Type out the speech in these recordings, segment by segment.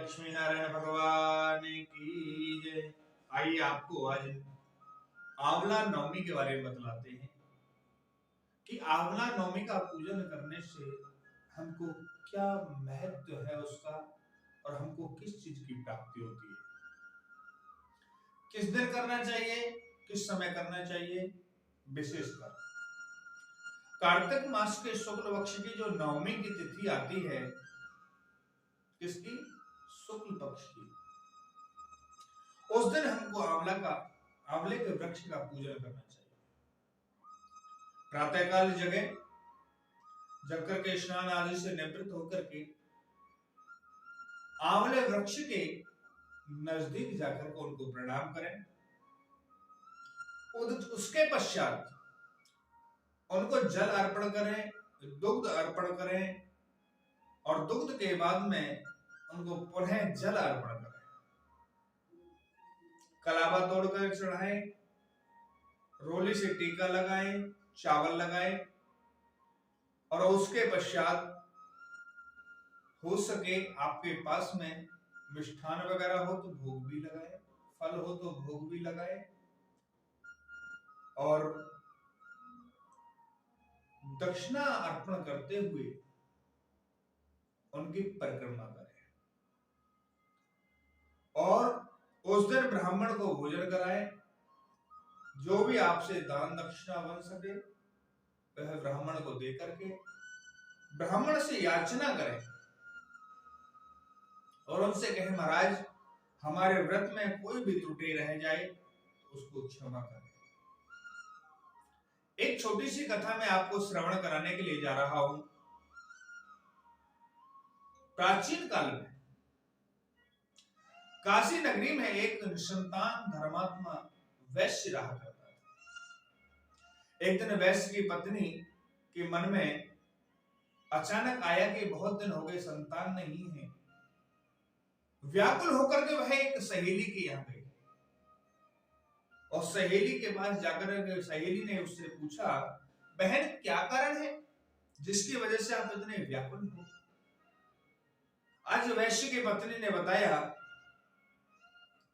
लक्ष्मी नारायण भगवान की जय। आइए आपको आज आंवला नवमी के बारे में बतलाते हैं कि आंवला नवमी का पूजन करने से हमको क्या महत्व है उसका और हमको किस चीज की प्राप्ति होती है, किस दिन करना चाहिए, किस समय करना चाहिए। विशेषकर कार्तिक मास के शुक्ल पक्ष की जो नवमी की तिथि आती है, किसकी? शुक्ल पक्ष की। उस दिन हमको आंवले के वृक्ष का पूजन करना चाहिए। प्रातःकाल जग करके स्नान आदि से निवृत्त होकर के आंवले वृक्ष के नजदीक जाकर के उनको प्रणाम करें। उसके पश्चात उनको जल अर्पण करें, दुग्ध अर्पण करें और दुग्ध के बाद में उनको पुनः जल अर्पण करें। कलावा तोड़कर चढ़ाएं, रोली से टीका लगाएं, चावल लगाएं और उसके पश्चात हो सके आपके पास में मिष्ठान वगैरह हो तो भोग भी लगाएं, फल हो तो भोग भी लगाएं और दक्षिणा अर्पण करते हुए उनकी परिक्रमा करें और उस दिन ब्राह्मण को भोजन कराएं। जो भी आपसे दान दक्षिणा बन सके वह ब्राह्मण को दे करके ब्राह्मण से याचना करें और उनसे कहें, महाराज हमारे व्रत में कोई भी त्रुटि रह जाए तो उसको क्षमा करें। एक छोटी सी कथा मैं आपको श्रवण कराने के लिए जा रहा हूं। प्राचीन काल में काशी नगरी में एक निसंतान धर्मात्मा वैश्य रहा करता था। एक दिन वैश्य की पत्नी के मन में अचानक आया कि बहुत दिन हो गए संतान नहीं है। व्याकुल होकर के वह एक सहेली के यहाँ गई और सहेली के पास जाकर सहेली ने उससे पूछा, बहन क्या कारण है जिसकी वजह से आप इतने व्याकुल हो? आज वैश्य की पत्नी ने बताया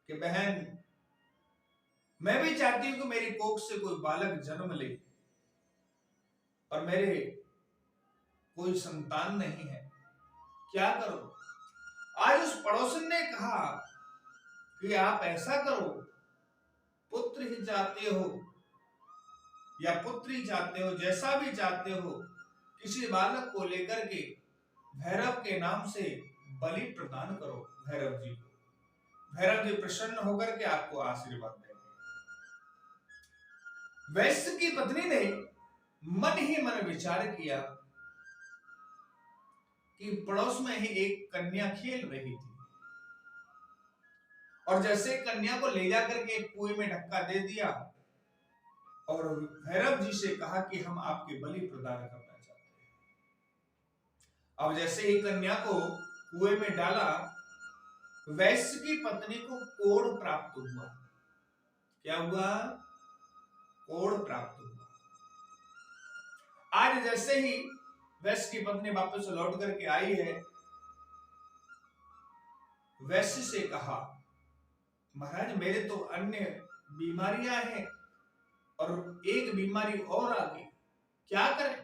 कि बहन मैं भी चाहती हूं कि मेरी कोख से कोई बालक जन्म ले और मेरे कोई संतान नहीं है, क्या करो? आज उस पड़ोसन ने कहा कि आप ऐसा करो, पुत्र ही चाहते हो या पुत्री चाहते हो, जैसा भी चाहते हो, किसी बालक को लेकर के भैरव के नाम से बलि प्रदान करो भैरव जी को। भैरव जी प्रसन्न होकर के आपको आशीर्वाद देंगे। वैश्य की पत्नी ने मन ही मन विचार किया कि पड़ोस में ही एक कन्या खेल रही थी और जैसे कन्या को ले जाकर के एक कुएं में धक्का दे दिया और भैरव जी से कहा कि हम आपके बलि प्रदान करना चाहते हैं। अब जैसे ही कन्या को कुएं में डाला, वैश्य की पत्नी को कोढ़ प्राप्त हुआ। क्या हुआ? कोढ़ प्राप्त हुआ। आज जैसे ही वैश्य की पत्नी वापस लौट करके आई है, वैश्य से कहा, महाराज मेरे तो अन्य बीमारियां हैं और एक बीमारी और आ गई, क्या करें?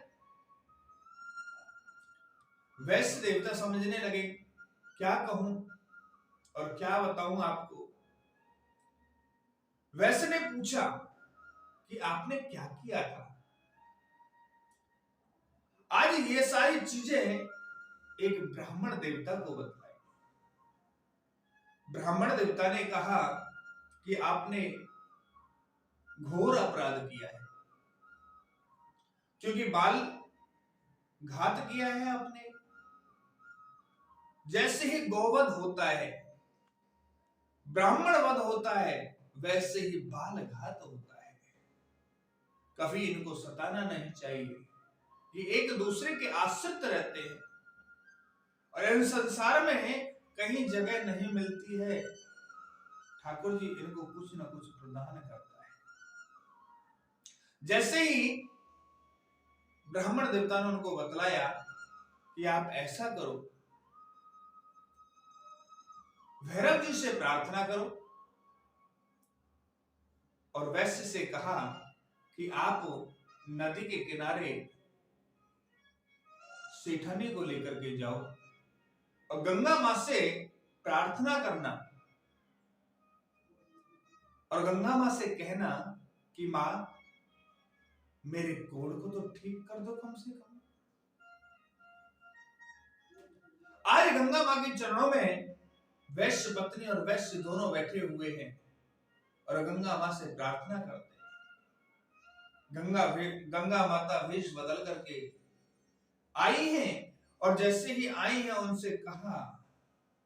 वैश्य देवता समझने लगे, क्या कहूं और क्या बताऊं आपको। वैश्य ने पूछा कि आपने क्या किया था? आज ये सारी चीजें एक ब्राह्मण देवता को बतलाई। ब्राह्मण देवता ने कहा कि आपने घोर अपराध किया है, क्योंकि बाल घात किया है आपने। जैसे ही गौवध होता है, ब्राह्मण वध होता है, वैसे ही बाल घात होता है। कभी इनको सताना नहीं चाहिए। ये एक दूसरे के आश्रित रहते हैं और इस संसार में कहीं जगह नहीं मिलती है। ठाकुर जी इनको कुछ ना कुछ प्रदान करता है। जैसे ही ब्राह्मण देवता ने उनको बतलाया कि आप ऐसा करो, भैरव जी से प्रार्थना करो। और वैश्य से कहा कि आप नदी के किनारे सेठानी को लेकर के जाओ और गंगा मां से प्रार्थना करना और गंगा मां से कहना कि मां मेरे कोढ़ को तो ठीक कर दो कम से कम। आज गंगा मां के चरणों में वैश्य पत्नी और वैश्य दोनों बैठे हुए हैं और गंगा मां से प्रार्थना करते हैं। गंगा माता वेश बदल करके आई हैं और जैसे ही आई हैं उनसे कहा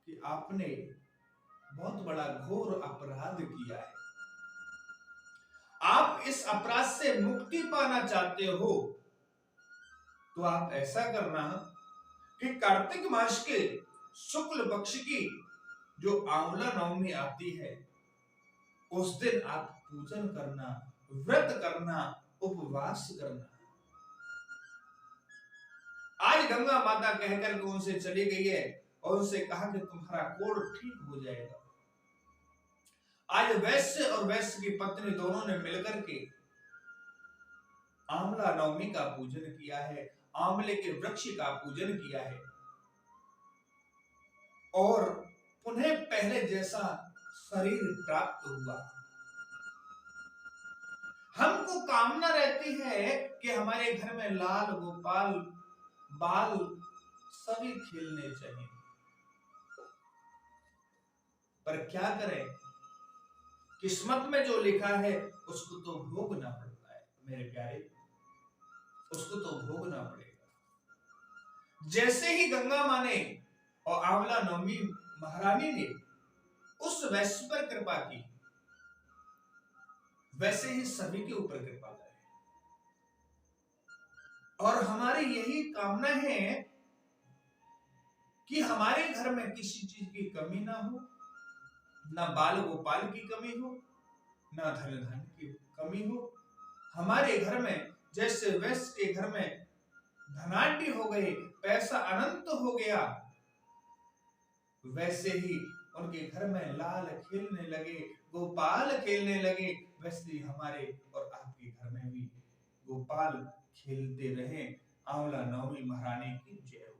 कि आपने बहुत बड़ा घोर अपराध किया है। आप इस अपराध से मुक्ति पाना चाहते हो तो आप ऐसा करना कि कार्तिक मास के शुक्ल पक्ष की जो आंवला नवमी आती है उस दिन आप पूजन करना, व्रत करना, उपवास करना। आज गंगा माता कहकर के उनसे चली गई है और उनसे कहा कि तुम्हारा कोढ़ ठीक हो जाएगा। आज वैश्य और वैश्य की पत्नी दोनों ने मिलकर के आंवला नवमी का पूजन किया है, आंवले के वृक्ष का पूजन किया है और उन्हें पहले जैसा शरीर प्राप्त हुआ। हमको कामना रहती है कि हमारे घर में लाल गोपाल बाल सभी खेलने चाहिए, पर क्या करें, किस्मत में जो लिखा है उसको तो भोगना पड़ता है मेरे प्यारे, उसको तो भोगना पड़ेगा। जैसे ही गंगा मां ने और आंवला नवमी महारानी ने उस वैश्य पर कृपा की, वैसे ही सभी के ऊपर कृपा करें। और हमारी यही कामना है कि हमारे घर में किसी चीज की कमी ना हो, ना बाल गोपाल की कमी हो, ना धन धन की कमी हो। हमारे घर में जैसे वैश्य के घर में धनाढ्य हो गए, पैसा अनंत हो गया, वैसे ही उनके घर में लाल खेलने लगे, गोपाल खेलने लगे, वैसे ही हमारे और आपके घर में भी गोपाल खेलते रहे। आंवला नवमी महारानी की जय।